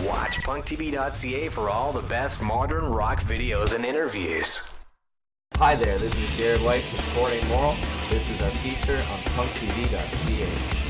Watch PunkTV.ca for all the best modern rock videos and interviews. Hi there, this is Jared Weiss supporting Amoral. This is our feature on PunkTV.ca.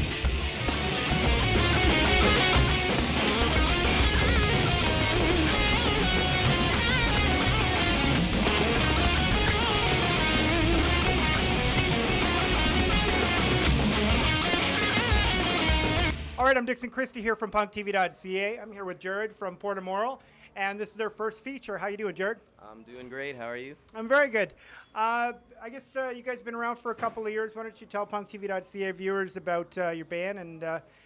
All right, I'm Dixon Christie here from PunkTV.ca. I'm here with Jared from Port Amoral, and this is their first feature. How you doing, Jared? I'm doing great. How are you? I'm very good. I guess you guys have been around for a couple of years. Why don't you tell PunkTV.ca viewers about your band and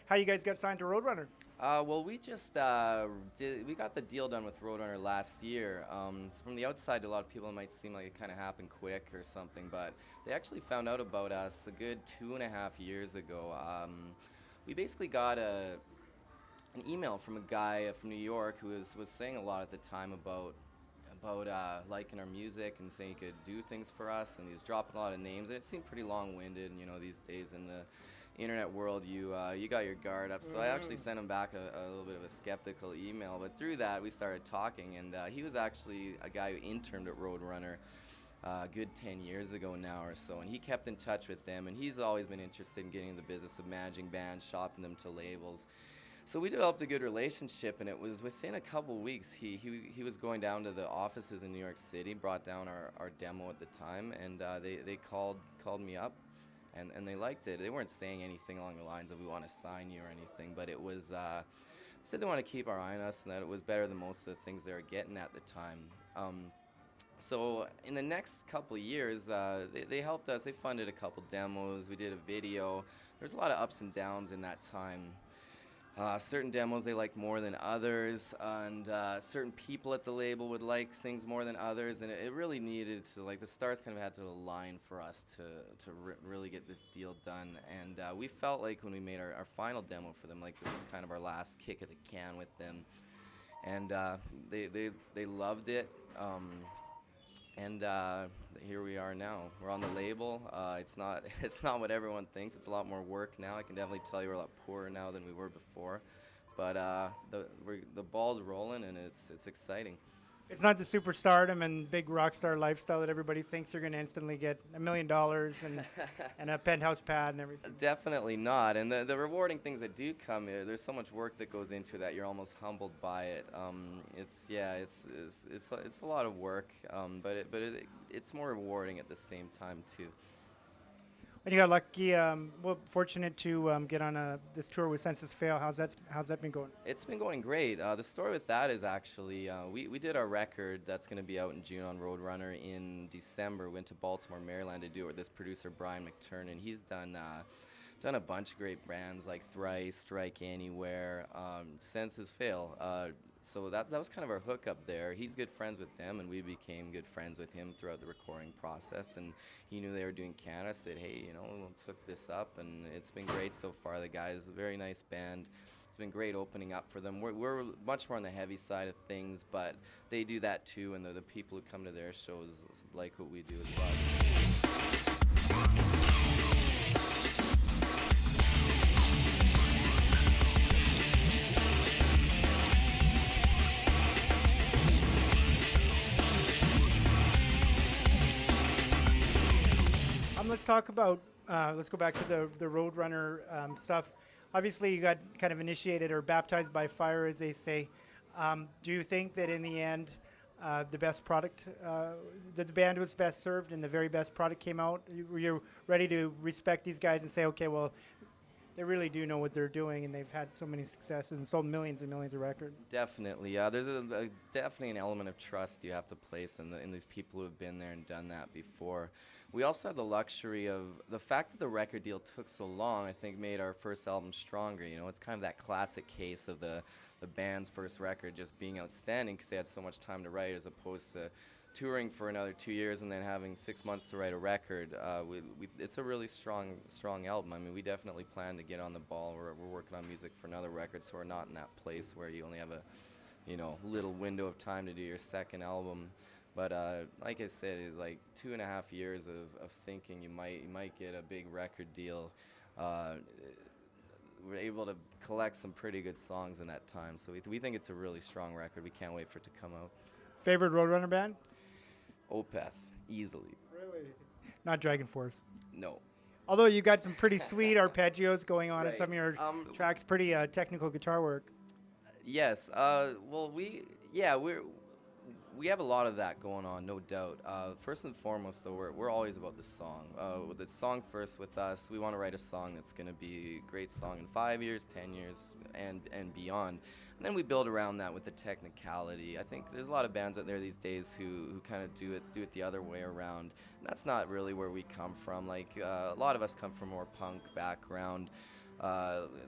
how you guys got signed to Roadrunner? Well, we just we got the deal done with Roadrunner last year. From the outside, a lot of people, it might seem like it kind of happened quick or something, but they actually found out about us a good 2.5 years ago. We basically got an email from a guy from New York who was saying a lot at the time about liking our music and saying he could do things for us, and he was dropping a lot of names, and it seemed pretty long-winded. And, you know, these days in the internet world, you got your guard up. So I actually sent him back a little bit of a skeptical email, but through that we started talking, and he was actually a guy who interned at Roadrunner a good 10 years ago now or so, and he kept in touch with them, and he's always been interested in getting in the business of managing bands, shopping them to labels. So we developed a good relationship, and it was within a couple weeks he was going down to the offices in New York City, brought down our demo at the time, and they called me up, and they liked it. They weren't saying anything along the lines of we want to sign you or anything, but it was said they want to keep our eye on us, and that it was better than most of the things they were getting at the time. So in the next couple of years, they helped us. They funded a couple demos. We did a video. There's a lot of ups and downs in that time. Certain demos they liked more than others, and certain people at the label would like things more than others, and it really needed to, like, the stars kind of had to align for us to really get this deal done. And we felt like when we made our final demo for them, like it was kind of our last kick of the can with them, and they loved it. And here we are now. We're on the label. It's not what everyone thinks. It's a lot more work now. I can definitely tell you we're a lot poorer now than we were before. But the ball's rolling, and it's exciting. It's not the superstardom and big rock star lifestyle that everybody thinks you're going to instantly get $1 million and a penthouse pad and everything. Definitely not. And the rewarding things that do come, there's so much work that goes into that. You're almost humbled by it. It's a lot of work, but it's more rewarding at the same time too. And you got lucky, fortunate to get on this tour with Census Fail. How's that been going? It's been going great. The story with that is actually we did our record that's going to be out in June on Roadrunner in December. We went to Baltimore, Maryland to do it with this producer Brian McTurnan. He's done a bunch of great brands like Thrice, Strike Anywhere, Census Fail. So that was kind of our hookup there. He's good friends with them, and we became good friends with him throughout the recording process. And he knew they were doing Canada, said, hey, you know, let's hook this up, and it's been great so far. The guys, a very nice band. It's been great opening up for them. We're much more on the heavy side of things, but they do that too, and the people who come to their shows like what we do as well. Let's talk about, let's go back to the Roadrunner stuff. Obviously, you got kind of initiated or baptized by fire, as they say. Do you think that in the end, the best product, that the band was best served and the very best product came out? Were you ready to respect these guys and say, okay, well, they really do know what they're doing, and they've had so many successes and sold millions and millions of records? Definitely. There's definitely an element of trust you have to place in these people who have been there and done that before. We also have the luxury of the fact that the record deal took so long, I think made our first album stronger. You know, it's kind of that classic case of the band's first record just being outstanding because they had so much time to write, as opposed to touring for another 2 years and then having 6 months to write a record. It's a really strong album. I mean, we definitely plan to get on the ball. We're working on music for another record, so we're not in that place where you only have a little window of time to do your second album. But like I said, it's like 2.5 years of thinking you might get a big record deal. were able to collect some pretty good songs in that time. So we think it's a really strong record. We can't wait for it to come out. Favorite Roadrunner band? Opeth, easily. Really? Not Dragon Force. No. Although you got some pretty sweet arpeggios going on in Right. some of your tracks, pretty technical guitar work. Yes. Well, we have a lot of that going on, no doubt. First and foremost, though, we're always about the song. With the song first with us, we want to write a song that's going to be a great song in 5 years, 10 years, and beyond. And then we build around that with the technicality. I think there's a lot of bands out there these days who kind of do it the other way around. And that's not really where we come from. Like a lot of us come from more punk background.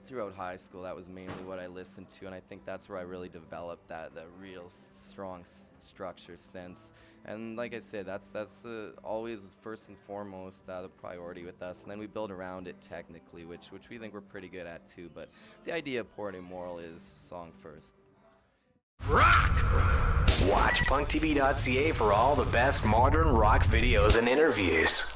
Throughout high school, that was mainly what I listened to, and I think that's where I really developed that real strong structure sense. And like I said, that's always first and foremost the priority with us, and then we build around it technically, which we think we're pretty good at too. But the idea of pouring Amoral is song first. Rock! Watch PunkTV.ca for all the best modern rock videos and interviews.